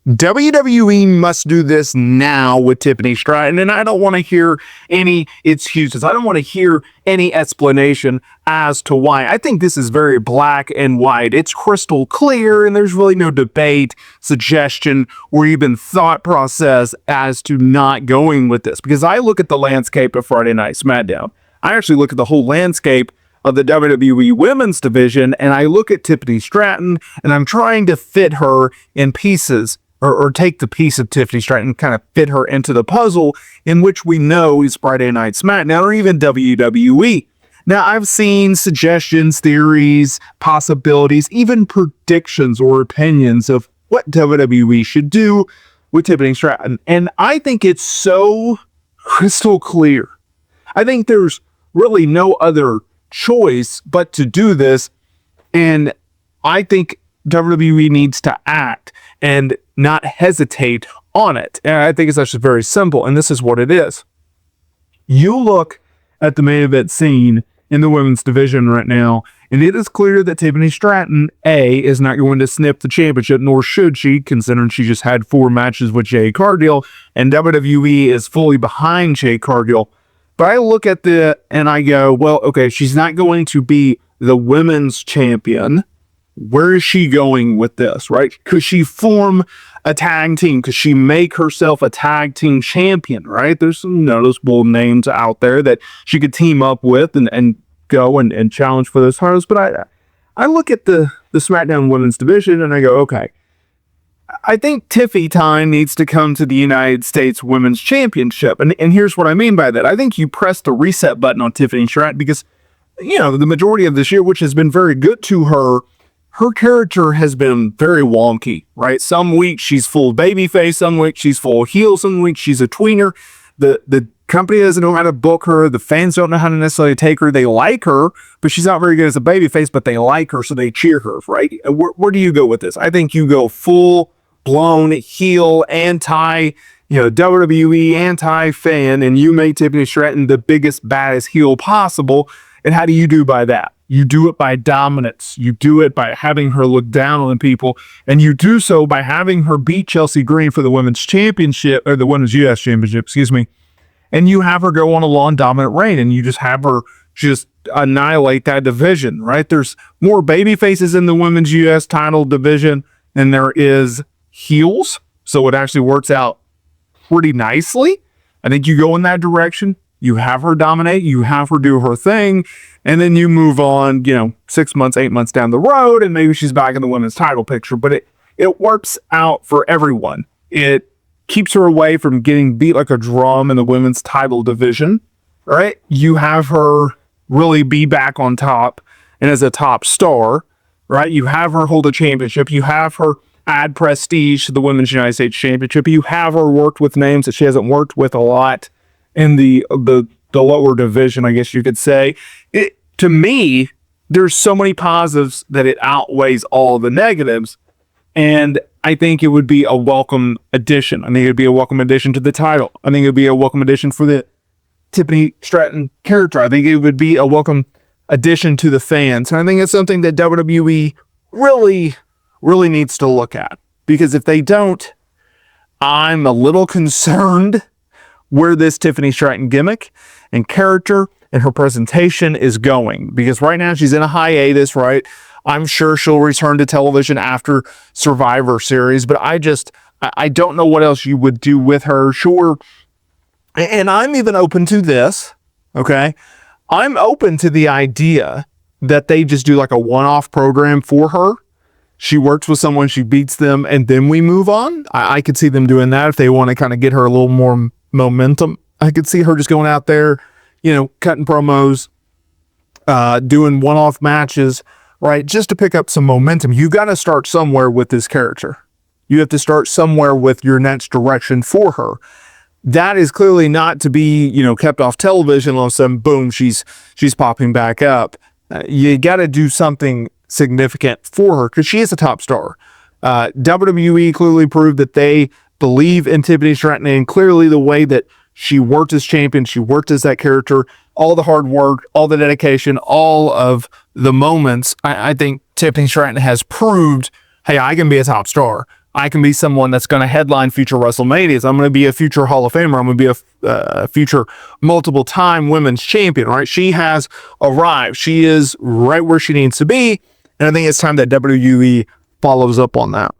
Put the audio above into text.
WWE must do this now with Tiffany Stratton, and I don't want to hear any excuses. I don't want to hear any explanation as to why. I think this is very black and white. It's crystal clear, and there's really no debate, suggestion, or even thought process as to not going with this. Because I look at the landscape of Friday Night SmackDown. I actually look at the whole landscape of the WWE women's division, and I look at Tiffany Stratton, and I'm trying to fit her in pieces, or take the piece of Tiffany Stratton and kind of fit her into the puzzle in which we know is Friday Night SmackDown or even WWE. Now, I've seen suggestions, theories, possibilities, even predictions or opinions of what WWE should do with Tiffany Stratton. And I think it's so crystal clear. I think there's really no other choice but to do this. And I think WWE needs to act and not hesitate on it. And I think it's actually very simple, and this is what it is. You look at the main event scene in the women's division right now, and it is clear that Tiffany Stratton, A, is not going to snip the championship, nor should she, considering she just had 4 matches with Jade Cargill, and WWE is fully behind Jade Cargill. But I look at and I go, well, okay, she's not going to be the women's champion. Where is she going with this, right? Could she form a tag team? Could she make herself a tag team champion, right? There's some noticeable names out there that she could team up with and go and challenge for those titles. But I look at the SmackDown women's division and I go, okay, I think Tiffy time needs to come to the United States Women's Championship. And here's what I mean by that. I think you press the reset button on Tiffany Stratton because, the majority of this year, which has been very good to her, her character has been very wonky, right? Some weeks she's full babyface, some weeks she's full heel, some weeks she's a tweener. The company doesn't know how to book her. The fans don't know how to necessarily take her. They like her, but she's not very good as a babyface, but they like her, so they cheer her, right? Where do you go with this? I think you go full-blown heel, WWE anti-fan, and you make Tiffany Stratton the biggest, baddest heel possible. And how do you do by that? You do it by dominance. You do it by having her look down on people. And you do so by having her beat Chelsea Green for the women's championship, or the women's U.S. championship, And you have her go on a long dominant reign, and you just have her just annihilate that division, right? There's more baby faces in the women's U.S. title division than there is heels. So it actually works out pretty nicely. I think you go in that direction. You have her dominate, you have her do her thing, and then you move on, 6 months, 8 months down the road, and maybe she's back in the women's title picture. But it works out for everyone. It keeps her away from getting beat like a drum in the women's title division, right? You have her really be back on top and as a top star, right? You have her hold a championship. You have her add prestige to the Women's United States Championship. You have her worked with names that she hasn't worked with a lot in the lower division, I guess you could say. To me, there's so many positives that it outweighs all the negatives. And I think it would be a welcome addition. I think it would be a welcome addition to the title. I think it would be a welcome addition for the Tiffany Stratton character. I think it would be a welcome addition to the fans. And I think it's something that WWE really, really needs to look at. Because if they don't, I'm a little concerned where this Tiffany Stratton gimmick and character and her presentation is going. Because right now she's in a hiatus, right? I'm sure she'll return to television after Survivor Series, but I don't know what else you would do with her. Sure. And I'm even open to this, okay? I'm open to the idea that they just do like a one-off program for her. She works with someone, she beats them, and then we move on. I could see them doing that if they want to kind of get her a little more momentum. I could see her just going out there, cutting promos, doing one-off matches, right? Just to pick up some momentum. You got to start somewhere with this character. You have to start somewhere with your next direction for her. That is clearly not to be, kept off television. All of a sudden, boom, she's popping back up. You got to do something significant for her because she is a top star. WWE clearly proved that they believe in Tiffany Stratton, and clearly the way that she worked as champion, she worked as that character, all the hard work, all the dedication, all of the moments, I think Tiffany Stratton has proved, hey, I can be a top star. I can be someone that's going to headline future WrestleManias. I'm going to be a future Hall of Famer. I'm going to be a future multiple time women's champion, right? She has arrived. She is right where she needs to be. And I think it's time that WWE follows up on that.